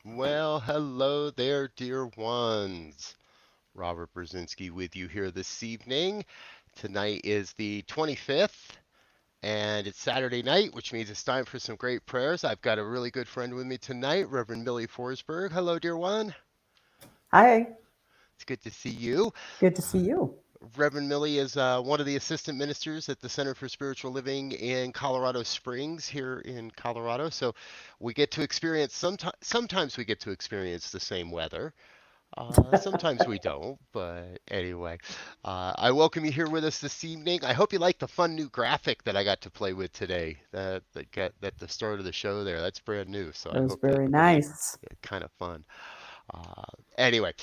Well, hello there, dear ones. Robert Brzezinski with you here this evening. Tonight is the 25th, and it's Saturday night, which means it's time for some great prayers. I've got a really good friend with me tonight, Reverend Millie Forsberg. Hello, dear one. Hi, It's good to see you. good to see you. Reverend Millie is one of the assistant ministers at the Center for Spiritual Living in Colorado Springs here in Colorado. So we get to experience sometimes we get to experience the same weather. Sometimes we don't, but anyway, I welcome you here with us this evening. I hope you like the fun new graphic that I got to play with today. That got at the start of the show there. That's brand new, so It I was hope that very was nice. kind of fun. Anyway,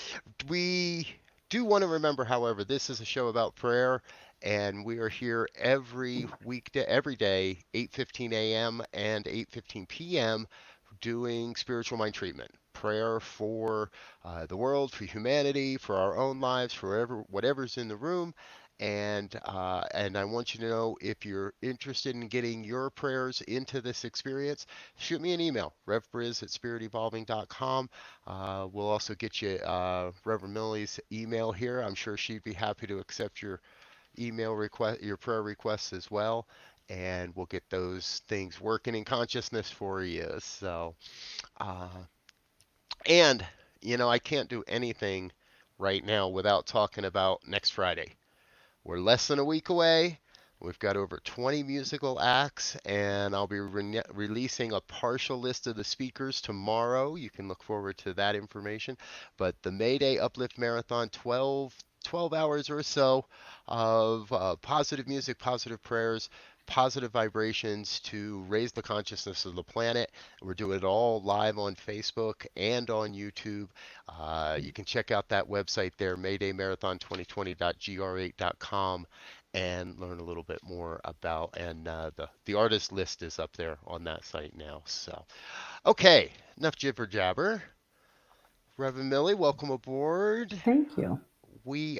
we do want to remember, however, this is a show about prayer, and we are here every weekday, every day, 8:15 a.m. and 8:15 p.m. doing spiritual mind treatment, prayer for the world, for humanity, for our own lives, for whatever's in the room. And I want you to know, if you're interested in getting your prayers into this experience, shoot me an email, revbriz@spiritevolving.com. We'll also get you Reverend Millie's email here. I'm sure she'd be happy to accept your email request, your prayer requests as well, and we'll get those things working in consciousness for you. So, uh, and I can't do anything right now without talking about next Friday. We're less than a week away. We've got over 20 musical acts, and I'll be releasing a partial list of the speakers tomorrow. You can look forward to that information. But the May Day Uplift Marathon, 12 hours or so of positive music, positive prayers, positive vibrations to raise the consciousness of the planet. We're doing it all live on Facebook and on YouTube. You can check out that website there, maydaymarathon2020.gr8.com, and learn a little bit more about. And the artist list is up there on that site now. So, okay, enough jibber jabber. Reverend Millie, welcome aboard. Thank you. We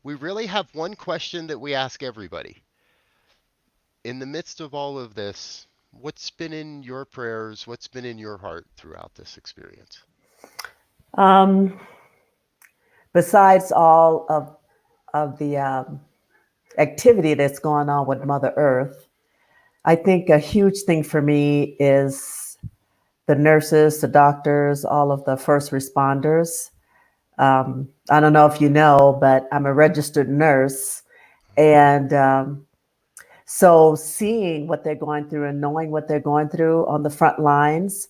really have one question that we ask everybody. In the midst of all of this, what's been in your prayers? What's been in your heart throughout this experience? Um, Besides all of the activity that's going on with Mother Earth, I think a huge thing for me is the nurses, the doctors, all of the first responders. I don't know if you know, but I'm a registered nurse, and so seeing what they're going through and knowing what they're going through on the front lines,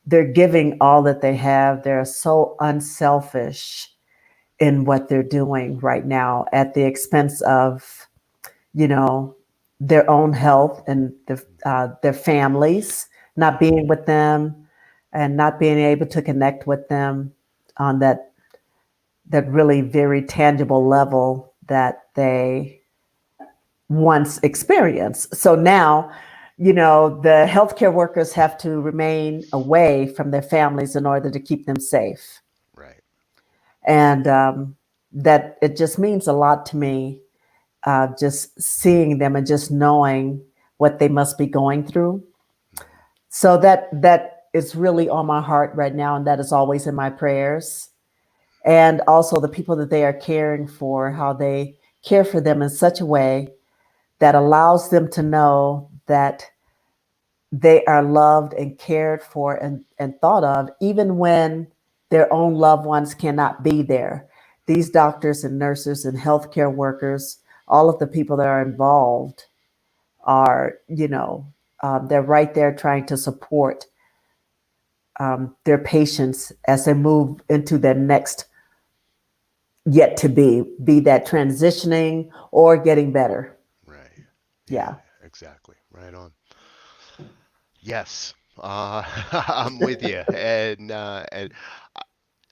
they're giving all that they have. They're so unselfish in what they're doing right now at the expense of, you know, their own health and their families, not being with them and not being able to connect with them on that really very tangible level that they once experienced. So now, the healthcare workers have to remain away from their families in order to keep them safe. Right. And that it just means a lot to me, just seeing them and just knowing what they must be going through. Mhm. So that is really on my heart right now, and that is always in my prayers. And also the people that they are caring for, how they care for them in such a way that allows them to know that they are loved and cared for and thought of, even when their own loved ones cannot be there. These doctors and nurses and healthcare workers, all of the people that are involved are, they're right there trying to support their patients as they move into their next yet to be that transitioning or getting better. Right. Yeah, Yeah. exactly. Right on. Yes. I'm with you. And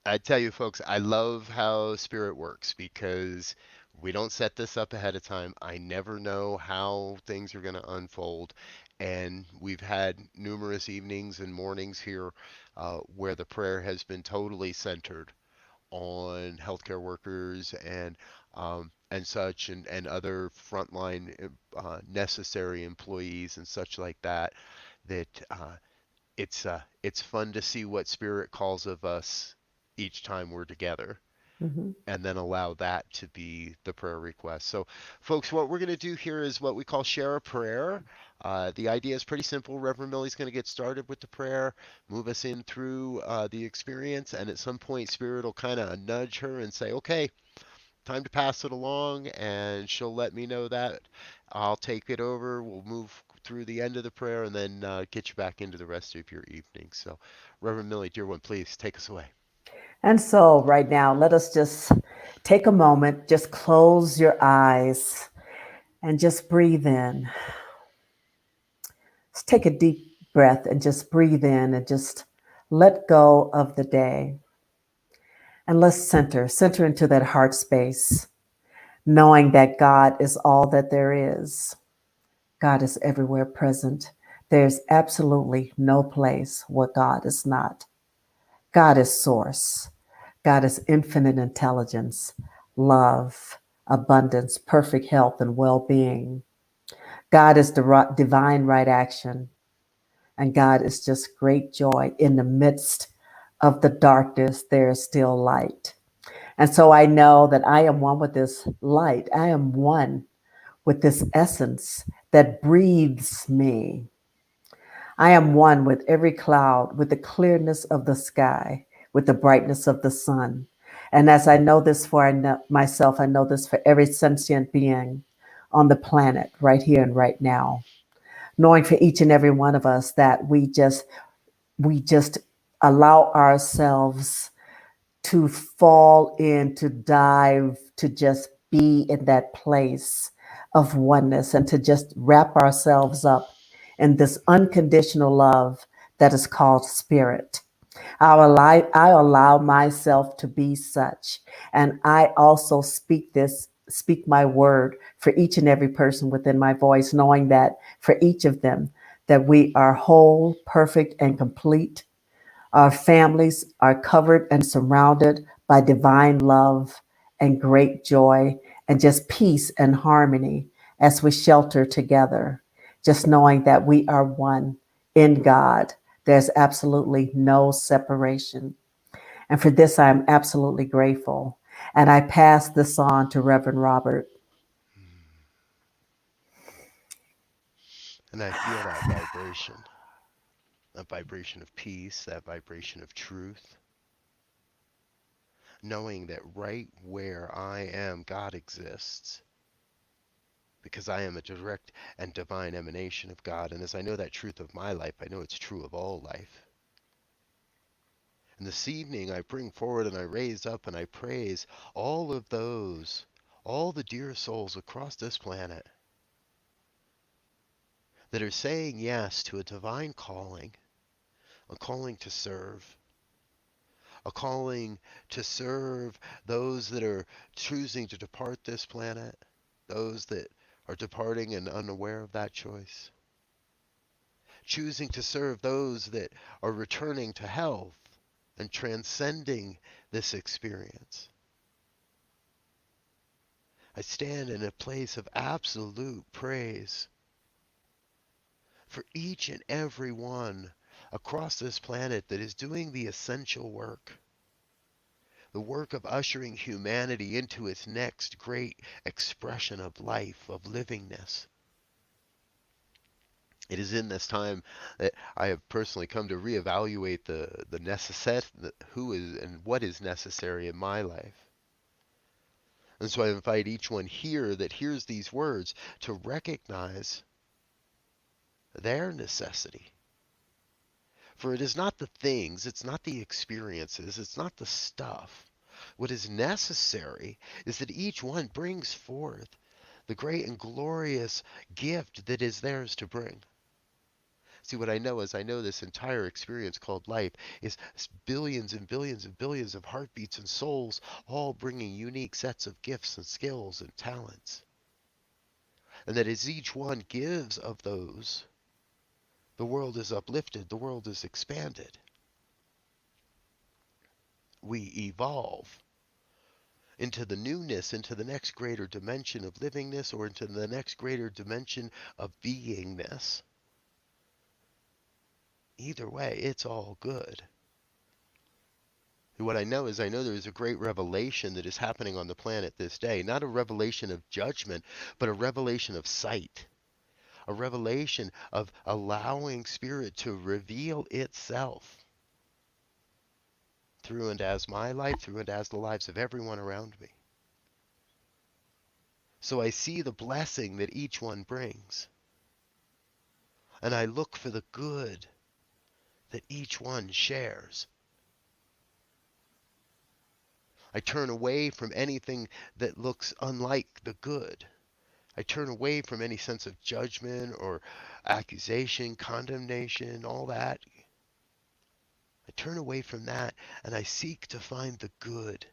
I tell you, folks, I love how spirit works because we don't set this up ahead of time. I never know how things are going to unfold. And we've had numerous evenings and mornings here where the prayer has been totally centered on healthcare workers and such and other frontline necessary employees and such like that. That it's fun to see what Spirit calls of us each time we're together, Mhm. and then allow that to be the prayer request. So, folks, what we're going to do here is what we call share a prayer. The idea is pretty simple. Reverend Millie's going to get started with the prayer, move us in through the experience, and at some point, Spirit will kind of nudge her and say, okay, time to pass it along, and she'll let me know that. I'll take it over. We'll move through the end of the prayer and then get you back into the rest of your evening. So, Reverend Millie, dear one, please take us away. And so, right now, let us just take a moment, just close your eyes and just breathe in. Just take a deep breath and just breathe in and just let go of the day. And let's center into that heart space, knowing that God is all that there is. God is everywhere present. There's absolutely no place where God is not. God is source. God is infinite intelligence, love, abundance, perfect health, and well being. God is divine right action. And God is just great joy. In the midst of the darkness, there is still light. And so I know that I am one with this light. I am one with this essence that breathes me. I am one with every cloud, with the clearness of the sky, with the brightness of the sun. And as I know this for myself, I know this for every sentient being on the planet, right here and right now. Knowing for each and every one of us that we just allow ourselves to fall in, to dive, to just be in that place of oneness and to just wrap ourselves up in this unconditional love that is called spirit. I allow myself to be such. And I also speak my word for each and every person within my voice, knowing that for each of them, that we are whole, perfect, and complete. Our families are covered and surrounded by divine love and great joy and just peace and harmony as we shelter together, just knowing that we are one in God. There's absolutely no separation. And for this, I am absolutely grateful. And I pass this on to Reverend Robert. And I feel that vibration of peace, that vibration of truth, knowing that right where I am, God exists, because I am a direct and divine emanation of God. And as I know that truth of my life, I know it's true of all life. And this evening, I bring forward and I raise up and I praise all of those, all the dear souls across this planet that are saying yes to a divine calling, a calling to serve, a calling to serve those that are choosing to depart this planet, those that are departing and unaware of that choice, choosing to serve those that are returning to health and transcending this experience. I stand in a place of absolute praise for each and every one across this planet that is doing the essential work, the work of ushering humanity into its next great expression of life, of livingness. It is in this time that I have personally come to reevaluate the necessity, who is and what is necessary in my life. And so I invite each one here that hears these words to recognize their necessity. For it is not the things, it's not the experiences, it's not the stuff. What is necessary is that each one brings forth the great and glorious gift that is theirs to bring. See, what I know is I know this entire experience called life is billions and billions and billions of heartbeats and souls all bringing unique sets of gifts and skills and talents. And that as each one gives of those, the world is uplifted, the world is expanded. we evolve into the newness, into the next greater dimension of livingness, or into the next greater dimension of beingness. Either way, it's all good. What I know is I know there is a great revelation that is happening on the planet this day. Not a revelation of judgment, but a revelation of sight. A revelation of allowing spirit to reveal itself through and as my life, through and as the lives of everyone around me. So I see the blessing that each one brings, and I look for the good that each one shares. I turn away from anything that looks unlike the good. I turn away from any sense of judgment or accusation, condemnation, all that. I turn away from that and I seek to find the good,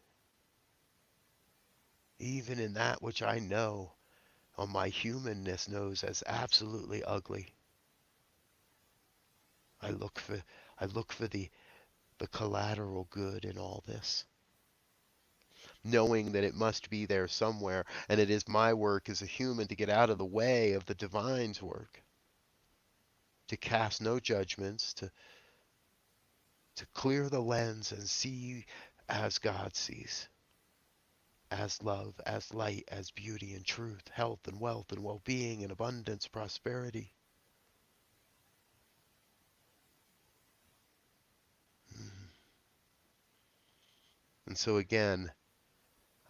even in that which I know or my humanness knows as absolutely ugly. I look for I look for the collateral good in all this, knowing that it must be there somewhere, and it is my work as a human to get out of the way of the divine's work, to cast no judgments, to clear the lens and see as God sees, as love, as light, as beauty and truth, health and wealth and well-being and abundance, prosperity. And so again,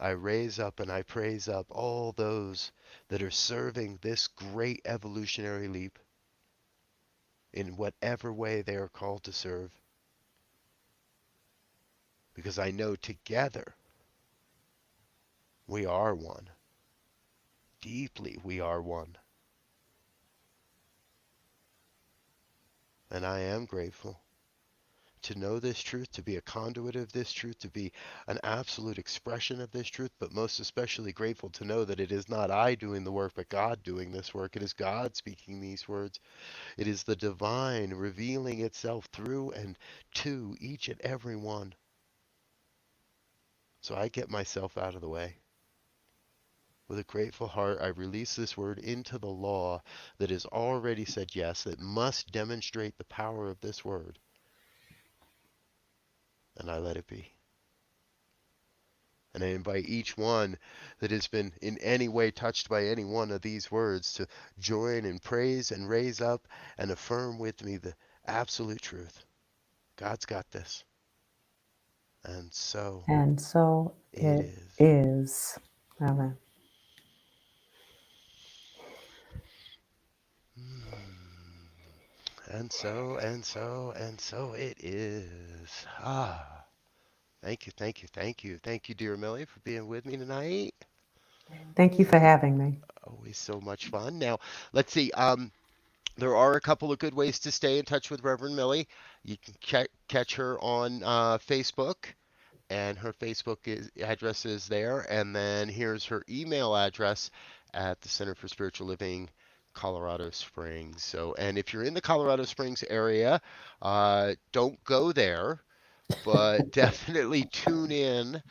I raise up and I praise up all those that are serving this great evolutionary leap in whatever way they are called to serve, because I know together we are one. Deeply we are one. And I am grateful to know this truth, to be a conduit of this truth, to be an absolute expression of this truth, but most especially grateful to know that it is not I doing the work, but God doing this work. It is God speaking these words. It is the divine revealing itself through and to each and every one. So I get myself out of the way. With a grateful heart, I release this word into the law that has already said yes, that must demonstrate the power of this word, and I let it be. And I invite each one that has been in any way touched by any one of these words to join in praise and raise up and affirm with me the absolute truth. God's got this. And so And so it it is. is. Amen. And so it is. Ah, thank you, thank you, thank you. Thank you, dear Millie, for being with me tonight. Thank you for having me. Always so much fun. Now, let's see. There are a couple of good ways to stay in touch with Reverend Millie. You can catch her on Facebook, and her address is there. And then here's her email address at the Center for Spiritual Living, Colorado Springs. So, and if you're in the Colorado Springs area, don't go there, but definitely tune in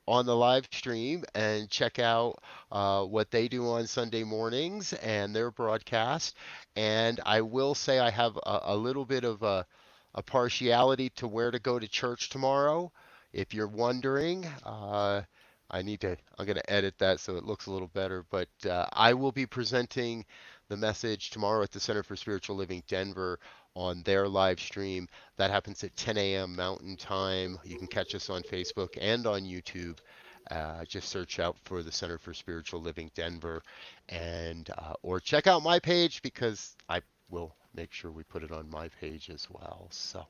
on the live stream and check out what they do on Sunday mornings and their broadcast. And I will say I have a little bit of a partiality to where to go to church tomorrow. If you're wondering, I'm going to edit that so it looks a little better, but I will be presenting the message tomorrow at the Center for Spiritual Living Denver on their live stream. That happens at 10 a.m. Mountain Time. You can catch us on Facebook and on YouTube. Just search out for the Center for Spiritual Living Denver, and or check out my page because I will make sure we put it on my page as well. So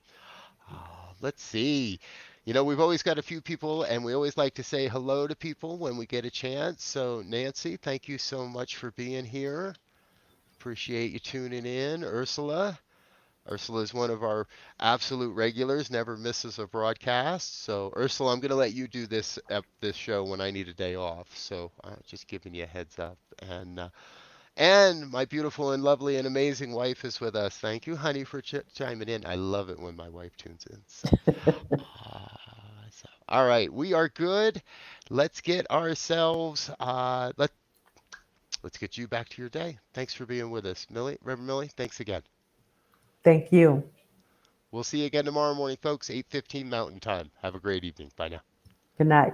let's see. You know, we've always got a few people, and we always like to say hello to people when we get a chance. So, Nancy, thank you so much for being here. Appreciate you tuning in. Ursula is one of our absolute regulars, never misses a broadcast. So, Ursula, I'm going to let you do this show when I need a day off. So, just giving you a heads up. And my beautiful and lovely and amazing wife is with us. Thank you, honey, for chiming in. I love it when my wife tunes in. So, All right, we are good. Let's get ourselves let's get you back to your day. Thanks for being with us, Millie. Reverend Millie, thanks again. Thank you. We'll see you again tomorrow morning, folks, 8:15 Mountain Time. Have a great evening. Bye now. Good night.